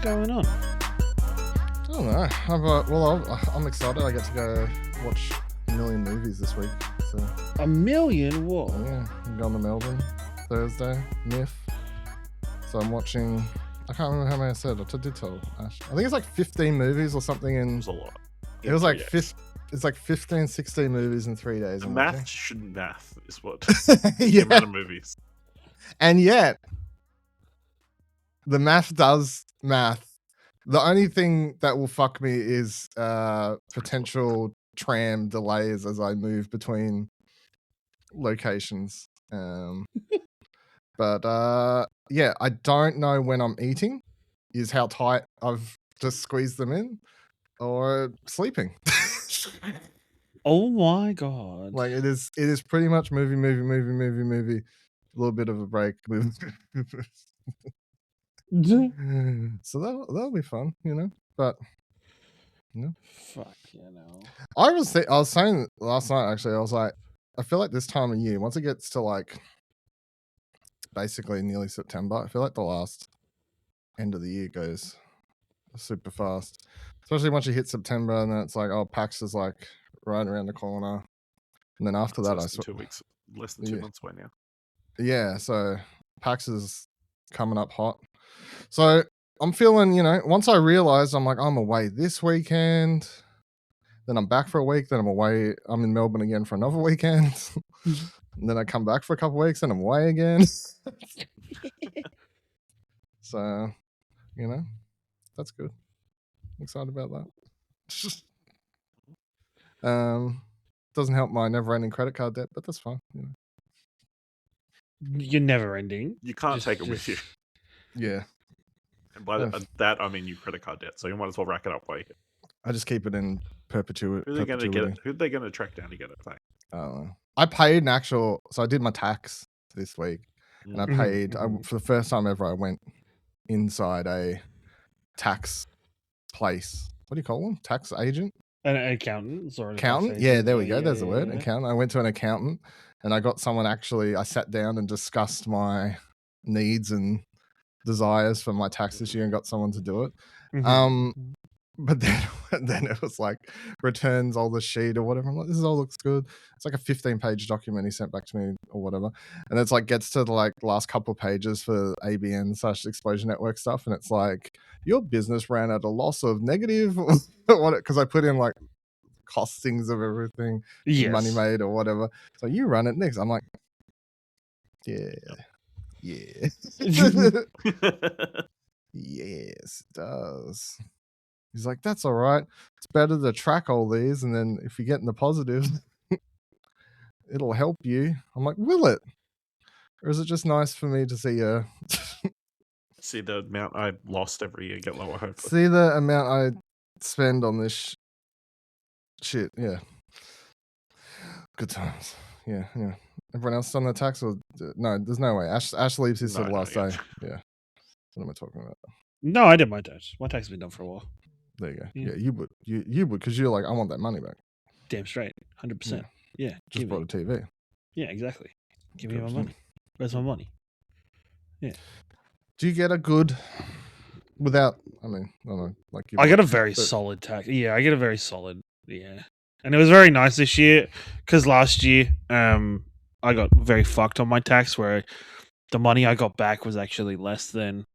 going on? I don't know. I'm excited. I get to go watch a million movies this week. So A million? What? yeah, I'm going to Melbourne Thursday, MIF. So I'm watching. I can't remember how many I said. I did tell Ash. I think it's like 15 movies or something. It was a lot. It was like it's like 15, 16 movies in 3 days. Math shouldn't math is what Yeah. the amount of movies. And yet, the math does math. The only thing that will fuck me is potential tram delays as I move between locations. But yeah, I don't know when I'm eating, is how tight I've just squeezed them in, or sleeping. Oh my god! Like it is pretty much movie, a little bit of a break. So that'll be fun, you know. But Fuck, you know. I was saying last night, actually, I was like, I feel like this time of year, once it gets to like basically nearly September, I feel like the last end of the year goes super fast. Especially once you hit September, and then it's like, oh, PAX is like right around the corner, and then after that, Less than 2 weeks, less than 2 months away now. Yeah, so PAX is coming up hot. So I'm feeling, you know, once I realized I'm like, I'm away this weekend, then I'm back for a week, then I'm in Melbourne again for another weekend. And then I come back for a couple of weeks and I'm away again. So, you know, that's good. I'm excited about that. Doesn't help my never-ending credit card debt, but that's fine. You know. You're never ending. You can't take it with you. Yeah. And by that, I mean your credit card debt. So you might as well rack it up while you can. I just keep it in perpetuity. Who are they going to get? Who are they going to track down to get it back? I paid so I did my tax this week, and I paid for the first time ever. I went inside a tax place. What do you call them? Tax agent? An accountant? Accountant? Yeah, there we go. There's the word. Yeah. Accountant. I went to an accountant, and I got someone I sat down and discussed my needs and desires for my tax this year and got someone to do it. But then it was like returns all the sheet or whatever. I'm like, this all looks good. It's like a 15-page document he sent back to me or whatever. And it's like gets to the like last couple of pages for ABN/Exposure Network stuff. And it's like, your business ran at a loss of negative what, because I put in like costings of everything, money made or whatever. So you run it next. I'm like, yeah. Yes, it does. He's like, that's all right. It's better to track all these, and then if you get in the positive, it'll help you. I'm like, will it? Or is it just nice for me to see see the amount I lost every year get lower, hopefully. See the amount I spend on this shit, yeah. Good times. Yeah. Everyone else done their tax? Or no, there's no way. Ash leaves his to the last day. Yeah. What am I talking about? No, I did my tax. My tax has been done for a while. There you go. Yeah, you would. You would, because you're like, I want that money back. Damn straight. 100%. Yeah. Just bought a TV. Yeah, exactly. Give me my money. Where's my money? Yeah. Do you get a good without, I mean, I don't know. Like I get a very solid tax. Yeah, I get a very solid. Yeah. And it was very nice this year because last year I got very fucked on my tax where the money I got back was actually less than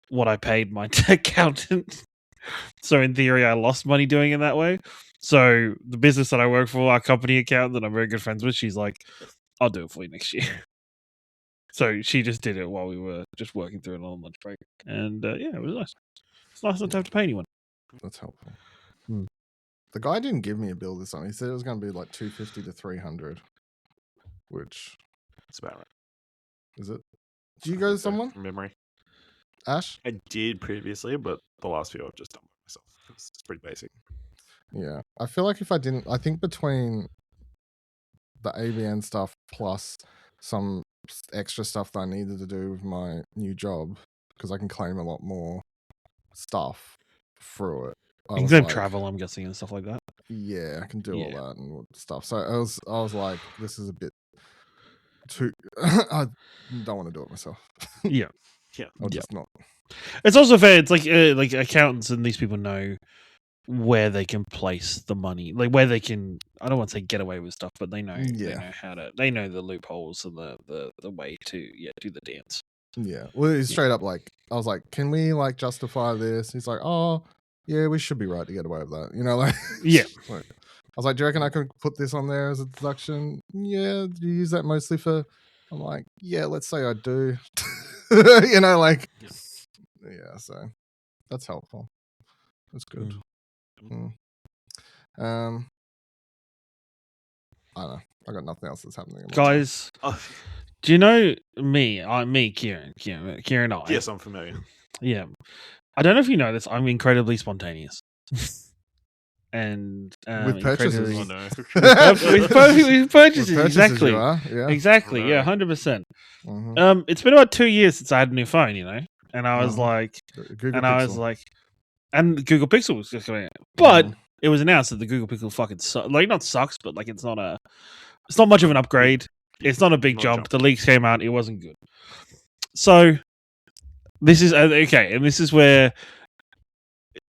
what I paid my accountant. So in theory, I lost money doing it that way. So the business that I work for, our company accountant that I'm very good friends with, she's like, I'll do it for you next year. So she just did it while we were just working through it on lunch break. And yeah, it was nice. It's nice not to have to pay anyone. That's helpful. The guy didn't give me a bill this time. He said it was going to be like $250 to $300, which That's about right. Is it? Do you go to someone? From memory. Ash? I did previously, but the last few I've just done by myself. It's pretty basic. Yeah. I feel like if I didn't, I think between the ABN stuff plus some extra stuff that I needed to do with my new job, because I can claim a lot more stuff through it. You can travel, I'm guessing, and stuff like that. Yeah, I can do all that and stuff. So I was like, this is a bit too. I don't want to do it myself. Yeah. Yeah. or Yeah. just not. It's also fair. It's like accountants and these people know where they can place the money, like where they can. I don't want to say get away with stuff, but they know they know how to. They know the loopholes and the way to do the dance. Yeah. Well, he's straight up like, I was like, can we like justify this? He's like, oh, yeah, we should be right to get away with that. You know, like, Yeah. like, I was like, do you reckon I could put this on there as a deduction? Yeah. Do you use that mostly for? I'm like, yeah, let's say I do. You know, like, yeah. So that's helpful. That's good. I don't know. I got nothing else that's happening. Guys, do you know me? Kieran, and I. Yes, I'm familiar. Yeah. I don't know if you know this. I'm incredibly spontaneous. And with purchases, Oh, no. with purchases, exactly. Yeah. Exactly, yeah, 100%. It's been about 2 years since I had a new phone, you know, and I was like, Google Pixel. And Google Pixel was just coming out, but it was announced that the Google Pixel fucking not sucks, but like it's not much of an upgrade. It's not a big jump. The leaks came out, it wasn't good. So this is okay, and this is where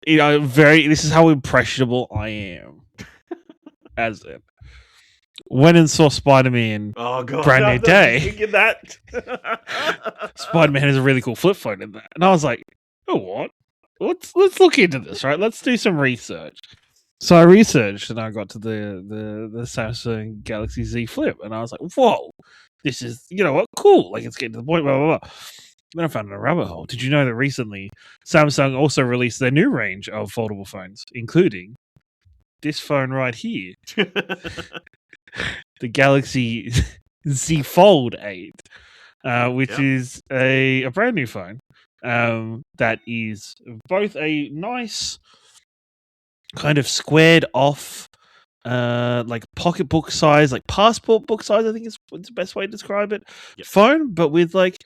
this is how impressionable I am. As in, went and saw Spider-Man. Oh god, brand new day. Thinking that Spider-Man has a really cool flip phone in that, and I was like, oh what? Let's look into this, right? Let's do some research. So I researched and I got to the Samsung Galaxy Z Flip, and I was like, whoa, this is, you know what, cool. Like it's getting to the point, blah, blah, blah. Then I found a rabbit hole. Did you know that recently Samsung also released their new range of foldable phones, including this phone right here, the Galaxy Z Fold 8, which is a brand new phone that is both a nice kind of squared off like pocketbook size, like passport book size, I think is the best way to describe it, phone, but with like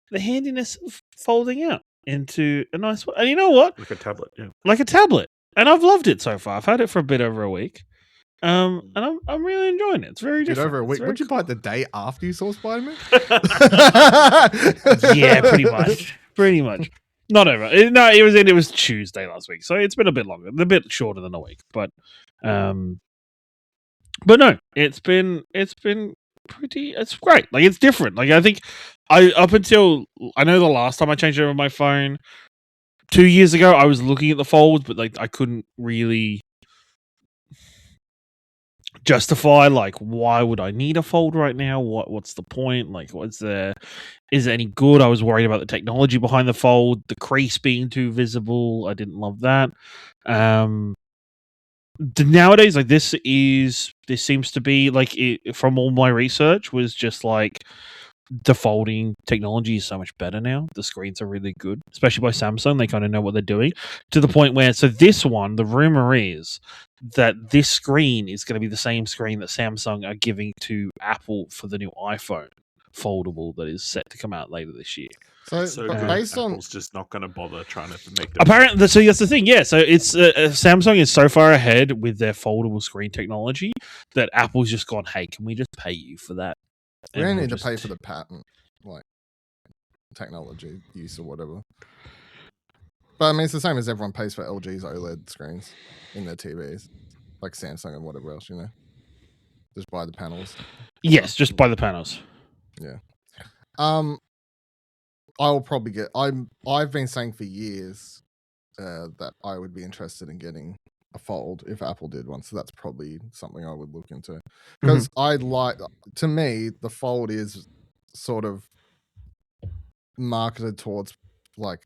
the handiness of folding out into a nice one. And you know what? Like a tablet, yeah. Like a tablet. And I've loved it so far. I've had it for a bit over a week. And I'm really enjoying it. It's very different. Over a week. Would you buy it the day after you saw Spider-Man? Yeah, pretty much. Pretty much. Not over. No, it was Tuesday last week, so it's been a bit longer, a bit shorter than a week. But no, it's been pretty. It's great. Like it's different. Like I think I know the last time I changed over my phone 2 years ago, I was looking at the folds, but like I couldn't really justify like why would I need a fold right now? What's the point? Like is it any good? I was worried about the technology behind the fold, the crease being too visible. I didn't love that. Nowadays, like this seems to be like from all my research was just like the folding technology is so much better now. The screens are really good, especially by Samsung. They kind of know what they're doing to the point where, so this one, the rumor is that this screen is going to be the same screen that Samsung are giving to Apple for the new iPhone foldable that is set to come out later this year. So based on Apple's just not going to bother trying to make it. Apparently, so that's the thing. Yeah, so it's Samsung is so far ahead with their foldable screen technology that Apple's just gone, hey, can we just pay you for that? We don't need to pay for the patent, like technology use or whatever. But I mean, it's the same as everyone pays for LG's OLED screens in their TVs, like Samsung and whatever else, you know. Just buy the panels. Yes, just buy the panels. Yeah. I'll probably get. I've been saying for years that I would be interested in getting a fold if Apple did one, so that's probably something I would look into because to me the fold is sort of marketed towards like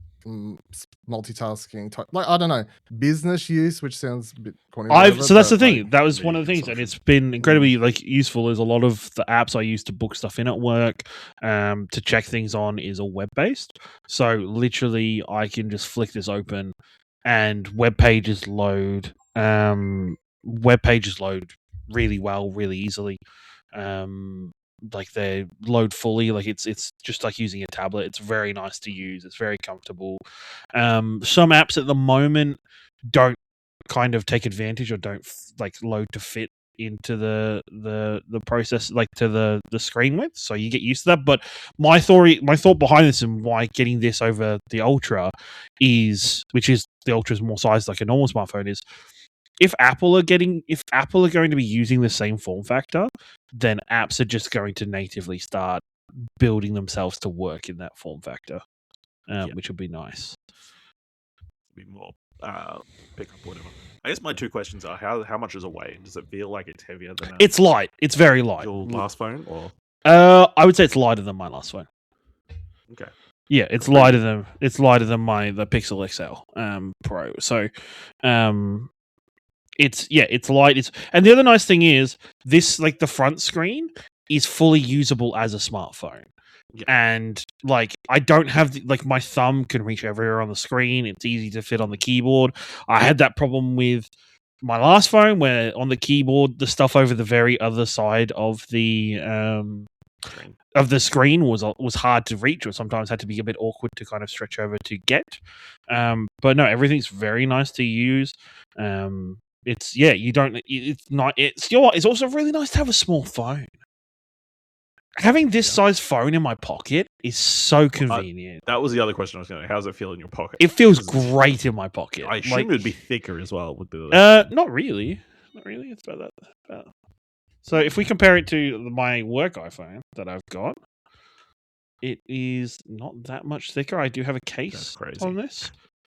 multitasking type, like I don't know, business use, which sounds a bit corny. So that's the thing. That was one of the things, and it's been incredibly like useful. Is a lot of the apps I use to book stuff in at work, to check things on, is all web based. So literally, I can just flick this open, and web pages load. Web pages load really well, really easily. Like they load fully, like it's just like using a tablet. It's very nice to use. It's very comfortable. Some apps at the moment don't kind of take advantage or don't like load to fit into the process, like to the screen width, so you get used to that. But my thought behind this and why getting this over the Ultra is, which is the Ultra is more sized like a normal smartphone, is if Apple are going to be using the same form factor, then apps are just going to natively start building themselves to work in that form factor, which would be nice. Be more pick up whatever. I guess my two questions are: how much is it weigh? Does it feel like it's heavier than It's light. It's very light. your last phone, or I would say it's lighter than my last phone. okay? Yeah, it's lighter than the Pixel XL Pro. So, it's light. And the other nice thing is this, like the front screen is fully usable as a smartphone. Yeah. And like I don't have my thumb can reach everywhere on the screen. It's easy to fit on the keyboard. I had that problem with my last phone where on the keyboard the stuff over the very other side of the screen was hard to reach, or sometimes had to be a bit awkward to kind of stretch over to get. But no, everything's very nice to use. It's also really nice to have a small phone. Having this size phone in my pocket is so convenient. That was the other question I was going to. How does it feel in your pocket? It feels great in my pocket. I assume it would be thicker as well. With not really. It's about that. So if we compare it to my work iPhone that I've got, it is not that much thicker. I do have a case on this,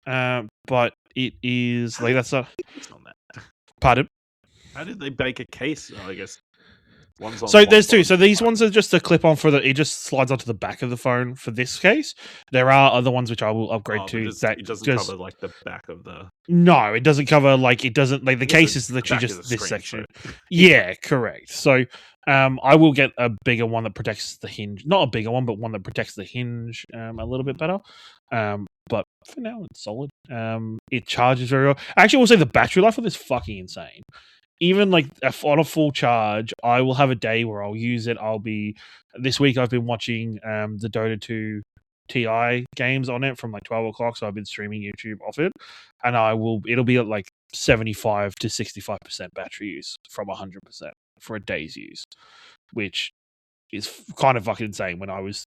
but it is like that's a. Pardon? How did they bake a case? I guess. So there's two. So these ones are just a clip on it just slides onto the back of the phone for this case. There are other ones which I will upgrade to. It doesn't cover like the back of the. No, it doesn't cover the case is literally just this section. Yeah, correct. So I will get a bigger one that protects the hinge. Not a bigger one, but one that protects the hinge a little bit better. But for now it's solid. It charges very well. I actually will say the battery life of this is fucking insane. Even like on a full charge, I will have a day where I'll use it. This week I've been watching the Dota 2 TI games on it from like 12 o'clock. So I've been streaming YouTube off it, and it'll be at like 75 to 65% battery use from 100% for a day's use, which is kind of fucking insane. When I was,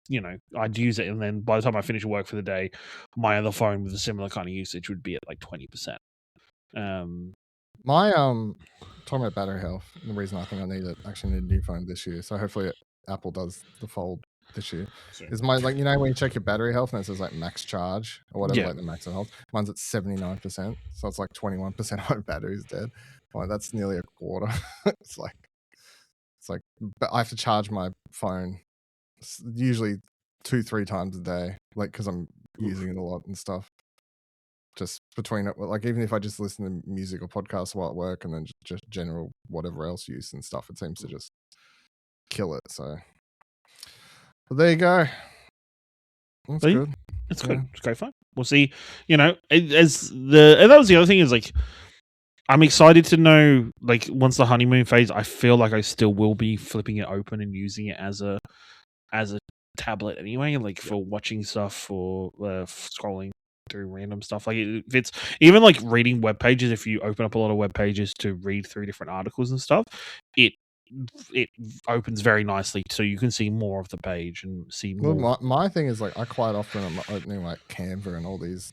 I'd use it, and then by the time I finish work for the day, my other phone with a similar kind of usage would be at like 20%. Talking about battery health, the reason I think I need a new phone this year, so hopefully Apple does the Fold this year, is when you check your battery health and it says like max charge or whatever, like the max health, mine's at 79%, so it's like 21% of my battery's dead. Like that's nearly a quarter. It's like but I have to charge my phone usually 2-3 times a day, like because I'm using it a lot and stuff. Just between it, like even if I just listen to music or podcasts while at work, and then just general whatever else use and stuff, it seems to just kill it. So, but there you go. That's good. It's good. It's great fun. We'll see. And that was the other thing is like, I'm excited to know like once the honeymoon phase, I feel like I still will be flipping it open and using it as a tablet anyway, like for watching stuff or scrolling through random stuff. Like if it's even like reading web pages, if you open up a lot of web pages to read through different articles and stuff, it opens very nicely so you can see more of the page and see more. Well, my thing is like I quite often am opening like Canva and all these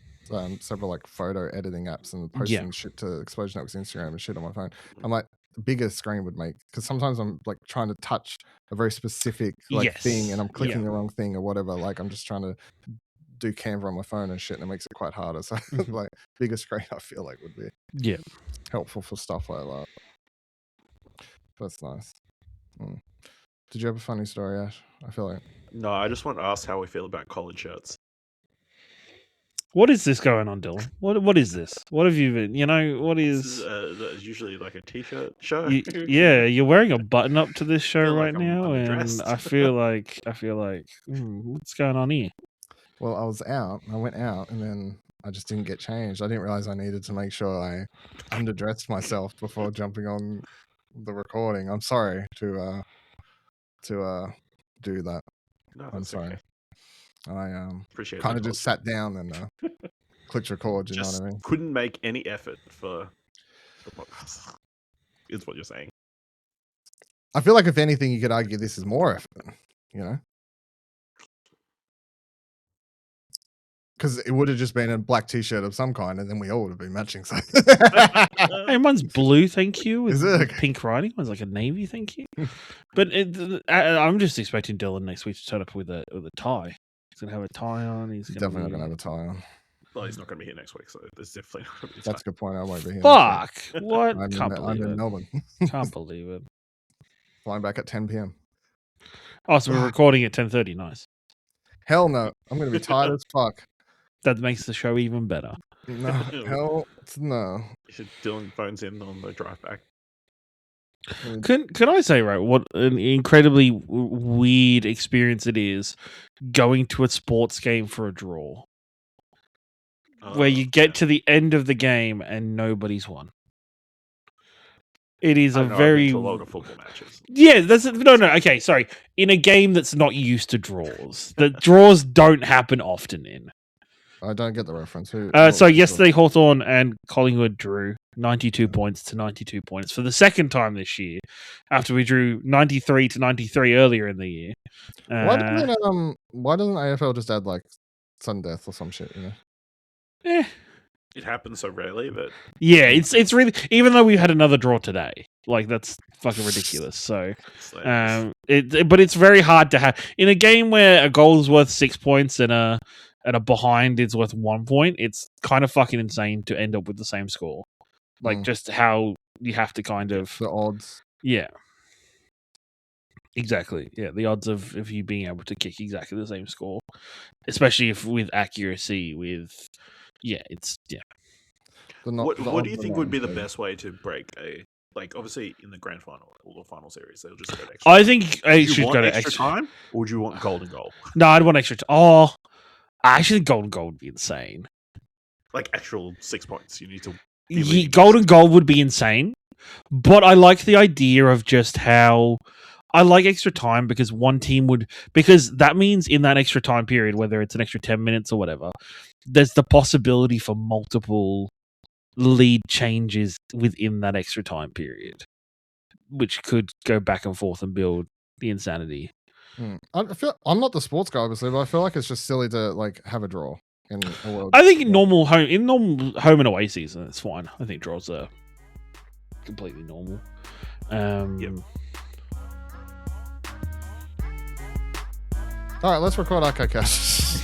several like photo editing apps and posting shit to Explosion Network's Instagram and shit on my phone. I'm like, the bigger screen would make, because sometimes I'm like trying to touch a very specific thing and I'm clicking the wrong thing or whatever. Like I'm just trying to do Canva on my phone and shit, and it makes it quite harder. So like bigger screen I feel like would be helpful for stuff like that. That's nice. Did you have a funny story, Ash? I feel like no. I just want to ask how we feel about collared shirts. What is this going on, Dylan? What is this? What have you been? What is? This is usually like a t-shirt show. You're wearing a button up to this show right now, and I feel like what's going on here? Well, I went out, and then I just didn't get changed. I didn't realize I needed to make sure I underdressed myself before jumping on the recording. I'm sorry to do that. No, I'm sorry. Okay. I appreciate kind of just sat down and clicked record. You know what I mean? Couldn't make any effort for the podcast. Is what you're saying. I feel like if anything, you could argue this is more effort, you know? Because it would have just been a black t-shirt of some kind, and then we all would have been matching. So. Hey, one's blue, thank you. With Is it? Okay. pink writing. One's like a navy, thank you. But I'm just expecting Dylan next week to turn up with a tie. He's gonna have a tie on. He's Definitely not gonna have a tie on. Well, he's not going to be here next week, so there's definitely not going to be. That's a good point. I won't be here. Fuck! What? I'm Can't in Melbourne. Can't believe it. Flying back at 10 p.m. Oh, so we're recording at 10:30. Nice. Hell no. I'm gonna be tired as fuck. That makes the show even better. No. Hell no. Dylan phones in on the drive back. Can I say, right, what an incredibly weird experience it is going to a sports game for a draw, where you get to the end of the game and nobody's won. It is I've been to a lot of football matches. Yeah, no. Okay, sorry. In a game that's not used to draws, that draws don't happen often in. I don't get the reference. So yesterday, Hawthorn and Collingwood drew 92 points to 92 points for the second time this year, after we drew 93 to 93 earlier in the year. Why doesn't AFL just add like sudden death or some shit? You know. It happens so rarely, but yeah, it's really, even though we had another draw today, like that's fucking ridiculous. So, but it's very hard to have in a game where a goal is worth 6 points and a behind is worth 1 point. It's kind of fucking insane to end up with the same score. Like just how you have to kind of the odds. Yeah. Exactly. Yeah, the odds of you being able to kick exactly the same score, especially if with accuracy. What do you think would be the best way to break a, like, obviously in the grand final or the final series they'll just go to extra? I think it should go to extra time, or would you want golden goal? No, I'd want extra time. Oh, I actually think golden goal would be insane. Like actual 6 points. You need to. Golden goal would be insane, but I like the idea of just how I like extra time because because that means in that extra time period, whether it's an extra 10 minutes or whatever, there's the possibility for multiple lead changes within that extra time period, which could go back and forth and build the insanity. I feel I'm not the sports guy, obviously, but I feel like it's just silly to like have a draw in a world. I think in normal home and away season, it's fine. I think draws are completely normal. Yep. All right, let's record our podcast.